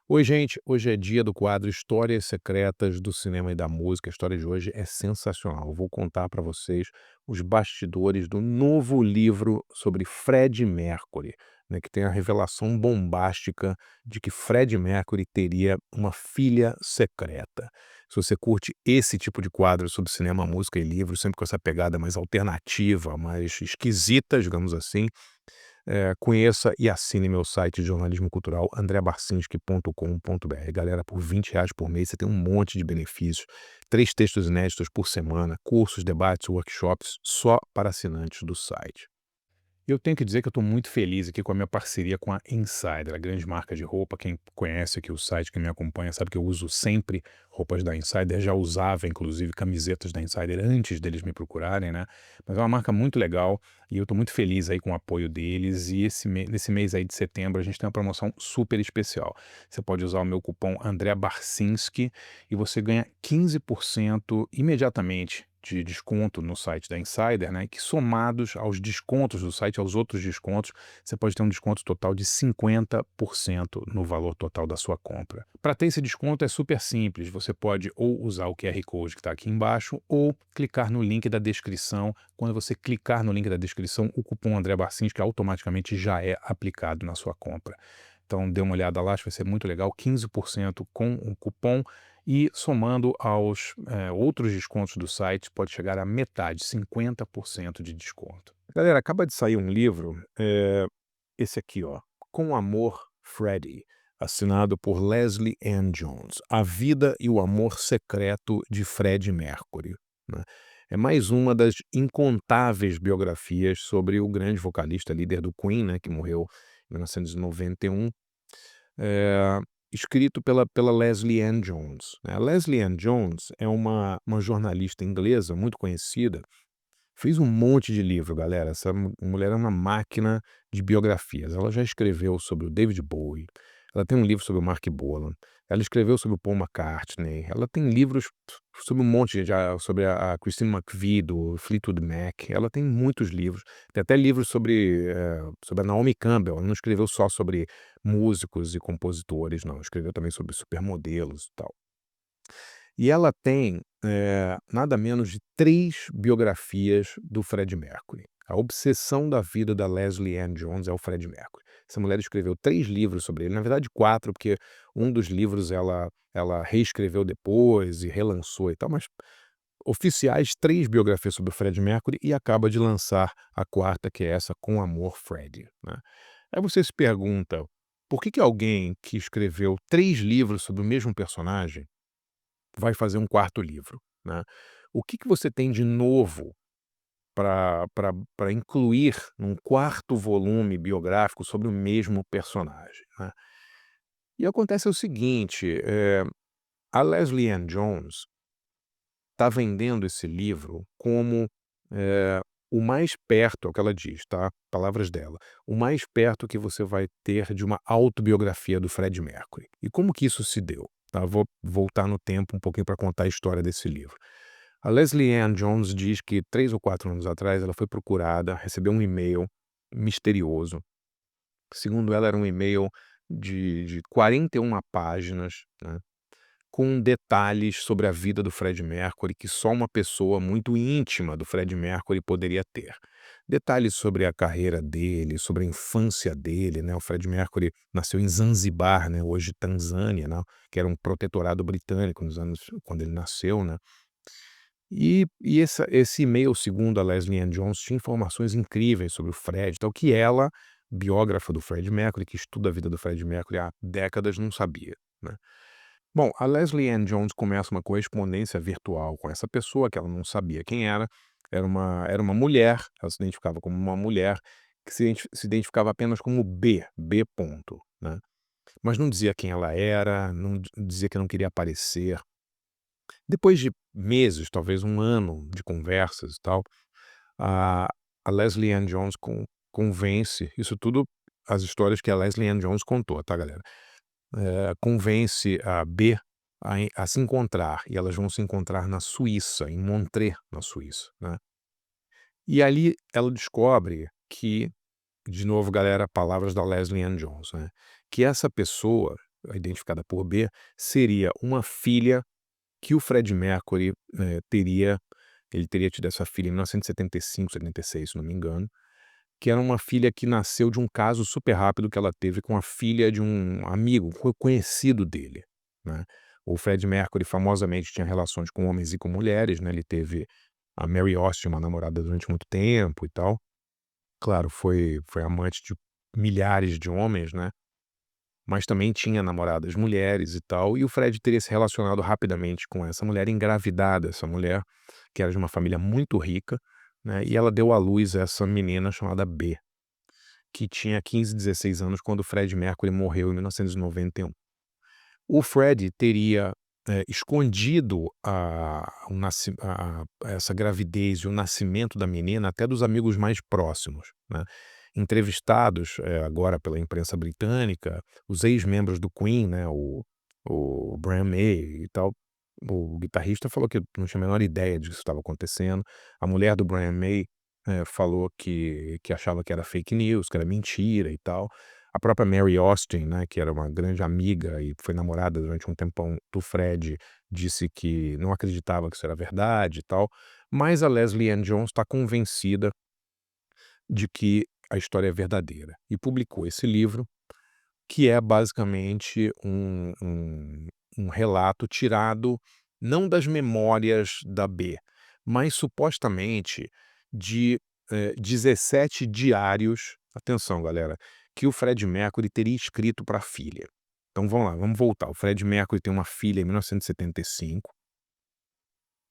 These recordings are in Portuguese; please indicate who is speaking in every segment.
Speaker 1: Oi, gente. Hoje é dia do quadro Histórias Secretas do Cinema e da Música. A história de hoje é sensacional. Eu vou contar para vocês os bastidores do novo livro sobre Freddie Mercury, né, que tem a revelação bombástica de que Freddie Mercury teria uma filha secreta. Se você curte esse tipo de quadro sobre cinema, música e livro, sempre com essa pegada mais alternativa, mais esquisita, digamos assim, conheça e assine meu site de jornalismo cultural andreabarcinski.com.br. Galera, por R$ 20 por mês você tem um monte de benefícios, 3 textos inéditos por semana, cursos, debates, workshops, só para assinantes do site. Eu tenho que dizer que eu estou muito feliz aqui com a minha parceria com a Insider, a grande marca de roupa. Quem conhece aqui o site, quem me acompanha, sabe que eu uso sempre roupas da Insider. Já usava, inclusive, camisetas da Insider antes deles me procurarem, né? Mas é uma marca muito legal e eu estou muito feliz aí com o apoio deles. E nesse mês aí de setembro a gente tem uma promoção super especial. Você pode usar o meu cupom André Barcinski e você ganha 15% imediatamente de desconto no site da Insider, né, que somados aos descontos do site, aos outros descontos, você pode ter um desconto total de 50% no valor total da sua compra. Para ter esse desconto é super simples, você pode ou usar o QR Code que está aqui embaixo ou clicar no link da descrição. Quando você clicar no link da descrição, o cupom André Barcinski automaticamente já é aplicado na sua compra. Então dê uma olhada lá, acho que vai ser muito legal, 15% com o cupom e somando aos outros descontos do site, pode chegar a metade, 50% de desconto. Galera, acaba de sair um livro, esse aqui, ó, Com Amor, Freddie, assinado por Leslie Ann Jones, A Vida e o Amor Secreto de Freddie Mercury, né. É mais uma das incontáveis biografias sobre o grande vocalista, líder do Queen, né, que morreu em 1991, eh, escrito pela Leslie Ann Jones, né. A Leslie Ann Jones é uma jornalista inglesa muito conhecida, fez um monte de livro, galera. Essa mulher é uma máquina de biografias. Ela já escreveu sobre o David Bowie, ela tem um livro sobre o Mark Bolan, ela escreveu sobre o Paul McCartney, ela tem livros sobre um monte sobre a Christine McVie do Fleetwood Mac, ela tem muitos livros. Tem até livros sobre a Naomi Campbell. Ela não escreveu só sobre músicos e compositores não, escreveu também sobre supermodelos e tal. E ela tem, nada menos de 3 biografias do Freddie Mercury. A obsessão da vida da Leslie Ann Jones é o Freddie Mercury. Essa mulher escreveu 3 livros sobre ele, na verdade 4, porque um dos livros ela reescreveu depois e relançou e tal, mas oficiais 3 biografias sobre o Freddie Mercury e acaba de lançar a quarta, que é essa, Com Amor, Freddie, né. Aí você se pergunta, por que que alguém que escreveu 3 livros sobre o mesmo personagem vai fazer um quarto livro, né? O que que você tem de novo para incluir num quarto volume biográfico sobre o mesmo personagem, né? E acontece o seguinte, a Leslie Ann Jones está vendendo esse livro como, o mais perto, é o que ela diz, tá, palavras dela, o mais perto que você vai ter de uma autobiografia do Freddie Mercury. E como que isso se deu? Tá, vou voltar no tempo um pouquinho para contar a história desse livro. A Leslie Ann Jones diz que 3 ou 4 anos atrás ela foi procurada, recebeu um e-mail misterioso. Segundo ela, era um e-mail de 41 páginas, né, com detalhes sobre a vida do Freddie Mercury que só uma pessoa muito íntima do Freddie Mercury poderia ter. Detalhes sobre a carreira dele, sobre a infância dele, né. O Freddie Mercury nasceu em Zanzibar, né, hoje Tanzânia, né, que era um protetorado britânico nos anos quando ele nasceu, né. E esse e-mail, segundo a Leslie Ann Jones, tinha informações incríveis sobre o Fred, tal, que ela, biógrafa do Freddie Mercury, que estuda a vida do Freddie Mercury há décadas, não sabia, né. Bom, a Leslie Ann Jones começa uma correspondência virtual com essa pessoa, que ela não sabia quem era. Era uma mulher, ela se identificava como uma mulher, que se identificava apenas como B ponto, né. Mas não dizia quem ela era, não dizia que não queria aparecer. Depois de meses, talvez um ano de conversas e tal, a a Leslie Ann Jones convence, isso tudo as histórias que a Leslie Ann Jones contou, tá, galera? Convence a B a se encontrar, e elas vão se encontrar na Suíça, em Montreux, na Suíça, né. E ali ela descobre que, de novo, galera, palavras da Leslie Ann Jones, né, que essa pessoa, identificada por B, seria uma filha que o Freddie Mercury, teria ele teria tido essa filha em 1975, 76, se não me engano, que era uma filha que nasceu de um caso super rápido que ela teve com a filha de um amigo conhecido dele, né. O Freddie Mercury famosamente tinha relações com homens e com mulheres, né, ele teve a Mary Austin, uma namorada durante muito tempo e tal. Claro, foi amante de milhares de homens, né, mas também tinha namoradas mulheres e tal, e o Fred teria se relacionado rapidamente com essa mulher, engravidado essa mulher, que era de uma família muito rica, né, e ela deu à luz essa menina chamada B, que tinha 15, 16 anos quando o Fred Mercury morreu em 1991. O Fred teria, escondido o nasci a essa gravidez e o nascimento da menina até dos amigos mais próximos, né. Entrevistados, agora pela imprensa britânica, os ex-membros do Queen, né, o Brian May e tal, o guitarrista falou que não tinha a menor ideia disso estava acontecendo. A mulher do Brian May, falou que achava que era fake news, que era mentira e tal. A própria Mary Austin, né, que era uma grande amiga e foi namorada durante um tempão do Fred, disse que não acreditava que isso era verdade e tal, mas a Leslie Ann Jones está convencida de que a história é verdadeira e publicou esse livro, que é basicamente um relato tirado não das memórias da B, mas supostamente de, 17 diários, atenção galera, que o Fred Mercury teria escrito para a filha. Então vamos lá, vamos voltar. O Fred Mercury tem uma filha em 1975,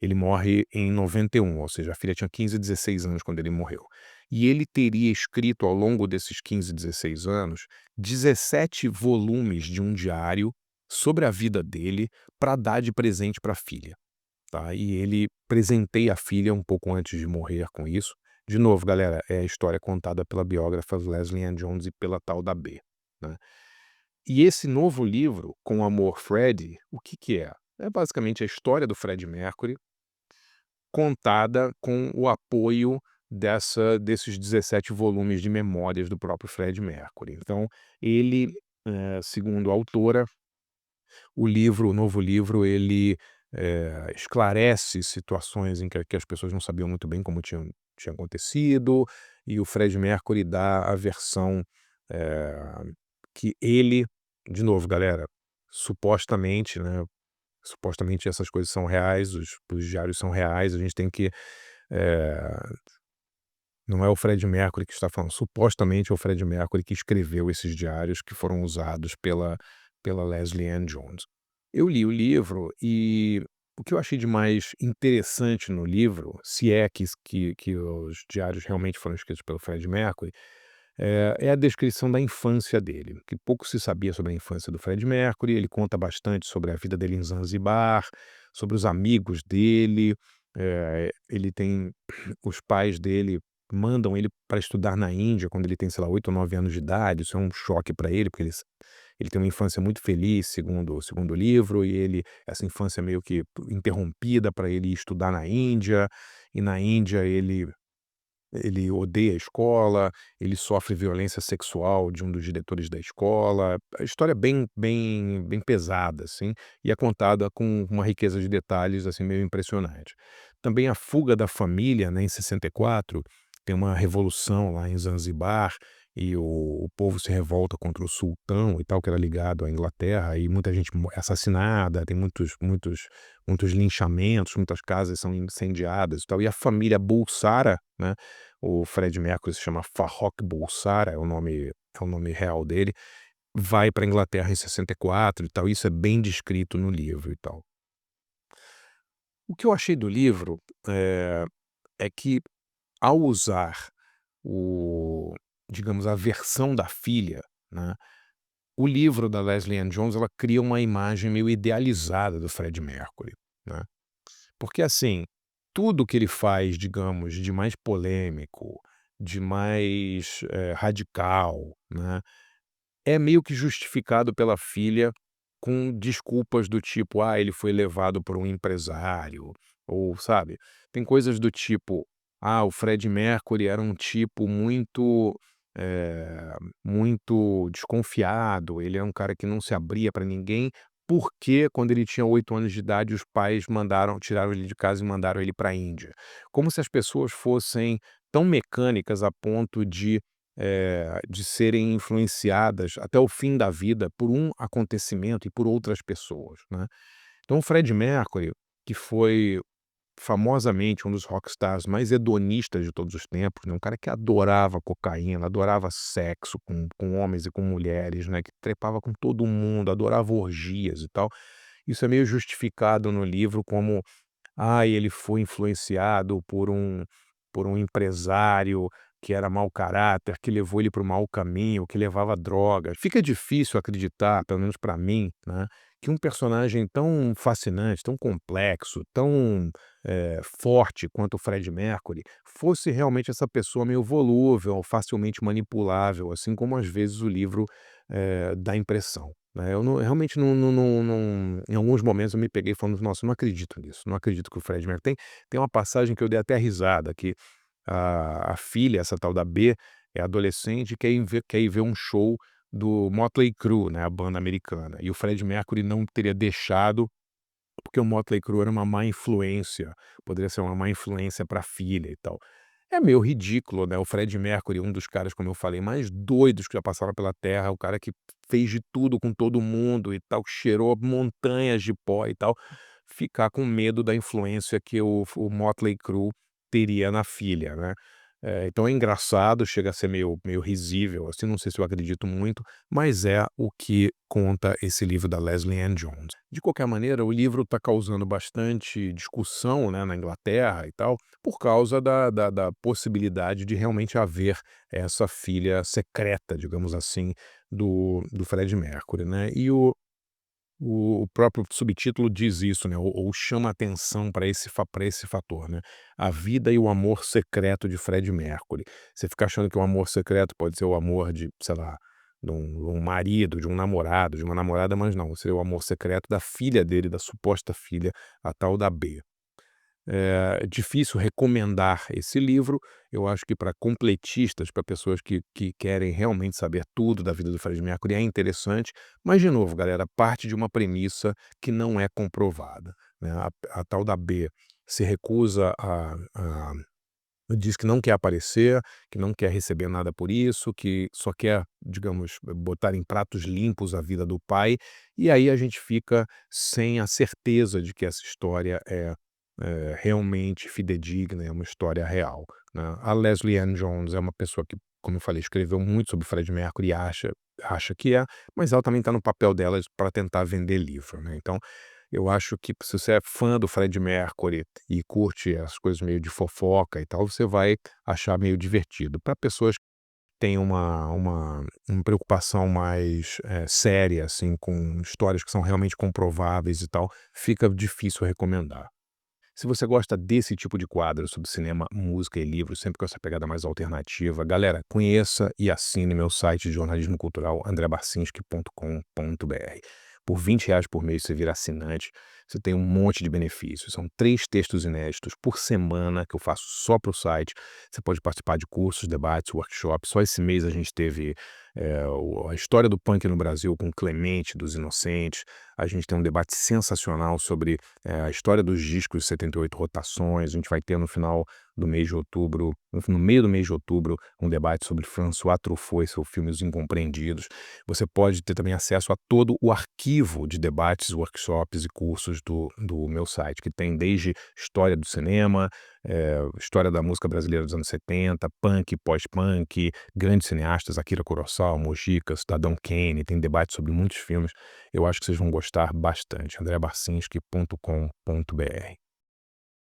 Speaker 1: ele morre em 91, ou seja, a filha tinha 15, 16 anos quando ele morreu. E ele teria escrito ao longo desses 15, 16 anos, 17 volumes de um diário sobre a vida dele para dar de presente para a filha, tá. E ele presenteia a filha um pouco antes de morrer com isso. De novo, galera, é a história contada pela biógrafa Leslie Ann Jones e pela tal da B, né. E esse novo livro, Com Amor, Freddie, o que que é? É basicamente a história do Freddie Mercury contada com o apoio desses 17 volumes de memórias do próprio Fred Mercury. Então, ele, segundo a autora, o novo livro, ele, esclarece situações em que as pessoas não sabiam muito bem como tinha acontecido, e o Fred Mercury dá a versão, eh, que ele de novo, galera, supostamente, né, supostamente essas coisas são reais, os diários são reais, a gente tem que, eh, não é o Fred Mercury que está falando, supostamente é o Fred Mercury que escreveu esses diários que foram usados pela Leslie Ann Jones. Eu li o livro e o que eu achei de mais interessante no livro, se é que os diários realmente foram escritos pelo Fred Mercury, é a descrição da infância dele, que pouco se sabia sobre a infância do Fred Mercury. Ele conta bastante sobre a vida dele em Zanzibar, sobre os amigos dele, ele tem os pais dele mandam ele para estudar na Índia quando ele tem, sei lá, 8 ou 9 anos de idade. Isso é um choque para ele, porque ele tem uma infância muito feliz, segundo o livro, e essa infância meio que interrompida para ele ir estudar na Índia, e na Índia ele odeia a escola, ele sofre violência sexual de um dos diretores da escola. A história é bem pesada, assim, e é contada com uma riqueza de detalhes, assim, meio impressionante. Também a fuga da família, né, em 64, tem uma revolução lá em Zanzibar, e o povo se revolta contra o sultão e tal, que era ligado à Inglaterra, e muita gente é assassinada, tem muitos linchamentos, muitas casas são incendiadas e tal, e a família Bulsara, né, o Fred Mercury se chama Farrokh Bulsara, é o nome real dele, vai pra Inglaterra em 64 e tal, isso é bem descrito no livro e tal. O que eu achei do livro, eh, é que ao usar o digamos, a versão da filha, né, o livro da Leslie Ann Jones, ela cria uma imagem meio idealizada do Fred Mercury, né. Porque, assim, tudo que ele faz, digamos, de mais polêmico, de mais, radical, né, é meio que justificado pela filha com desculpas do tipo: "Ah, ele foi levado por um empresário", ou sabe, tem coisas do tipo: "Ah, o Fred Mercury era um tipo muito, muito desconfiado, ele é um cara que não se abria para ninguém, porque quando ele tinha 8 anos de idade os pais tiraram ele de casa e mandaram ele para a Índia. Como se as pessoas fossem tão mecânicas a ponto de serem influenciadas até o fim da vida por um acontecimento e por outras pessoas, né. Então o Fred Mercury, que foi famosamente um dos rockstars mais hedonistas de todos os tempos, né, um cara que adorava cocaína, adorava sexo com homens e com mulheres, né, que trepava com todo mundo, adorava orgias e tal. Isso é meio justificado no livro como ele foi influenciado por um empresário que era mau caráter, que levou ele para o mau caminho, que levava drogas. Fica difícil acreditar, pelo menos para mim, né, que um personagem tão fascinante, tão complexo, tão, forte quanto o Freddie Mercury, fosse realmente essa pessoa meio volúvel, facilmente manipulável, assim como às vezes o livro, dá a impressão, né. Eu não realmente não em alguns momentos eu me peguei falando: "Nossa, eu não acredito nisso, não acredito que o Freddie Mercury" tem uma passagem que eu dei até risada, que a filha, essa tal da B, é adolescente e quer ir ver um show do Motley Crue, né, a banda americana, e o Freddie Mercury não teria deixado, porque o Motley Crue era uma má influência, poderia ser uma má influência para a filha e tal. É meio ridículo, né, o Freddie Mercury, um dos caras, como eu falei, mais doidos que já passaram pela terra, o cara que fez de tudo com todo mundo e tal, que cheirou montanhas de pó e tal, ficar com medo da influência que o Motley Crue teria na filha, né. Então é engraçado, chega a ser meio risível, assim, não sei se eu acredito muito, mas é o que conta esse livro da Leslie Ann Jones. De qualquer maneira, o livro está causando bastante discussão, né, na Inglaterra e tal, por causa da possibilidade de realmente haver essa filha secreta, digamos assim, do Freddie Mercury, né. E o próprio subtítulo diz isso, né, ou chama atenção para esse fator, né, a vida e o amor secreto de Freddie Mercury. Você fica achando que o amor secreto pode ser o amor de, sei lá, de um marido, de um namorado, de uma namorada, mas não, seria o amor secreto da filha dele, da suposta filha, a tal da B. É difícil recomendar esse livro, eu acho que para completistas, para pessoas que querem realmente saber tudo da vida do Freddie Mercury é interessante, mas de novo galera, parte de uma premissa que não é comprovada, né, a tal da B se recusa a diz que não quer aparecer, que não quer receber nada por isso, que só quer, digamos, botar em pratos limpos a vida do pai, e aí a gente fica sem a certeza de que essa história é realmente fidedigna, é uma história real, né. A Leslie Ann Jones é uma pessoa que, como eu falei, escreveu muito sobre Freddie Mercury e acha que é, mas ela também está no papel dela para tentar vender livro, né. Então eu acho que se você é fã do Freddie Mercury e curte as coisas meio de fofoca e tal, você vai achar meio divertido. Para pessoas que têm uma preocupação mais, séria, assim, com histórias que são realmente comprováveis e tal, fica difícil recomendar. Se você gosta desse tipo de quadro sobre cinema, música e livros, sempre com essa pegada mais alternativa, galera, conheça e assine meu site de jornalismo cultural andrebarcinski.com.br. Por R$ 20 por mês você vira assinante, você tem um monte de benefícios. São 3 textos inéditos por semana que eu faço só para o site. Você pode participar de cursos, debates, workshops. Só esse mês a gente teve a história do punk no Brasil com Clemente, dos Inocentes. A gente tem um debate sensacional sobre a história dos discos 78 rotações. A gente vai ter no final do mês de outubro, no meio do mês de outubro, um debate sobre François Truffaut e seu filme Os Incompreendidos. Você pode ter também acesso a todo o arquivo de debates, workshops e cursos do meu site, que tem desde história do cinema, história da música brasileira dos anos 70, punk, pós-punk, grandes cineastas, Akira Kurosawa, Mojica, Cidadão Kane, tem debate sobre muitos filmes. Eu acho que vocês vão gostar bastante. andrebarcinski.com.br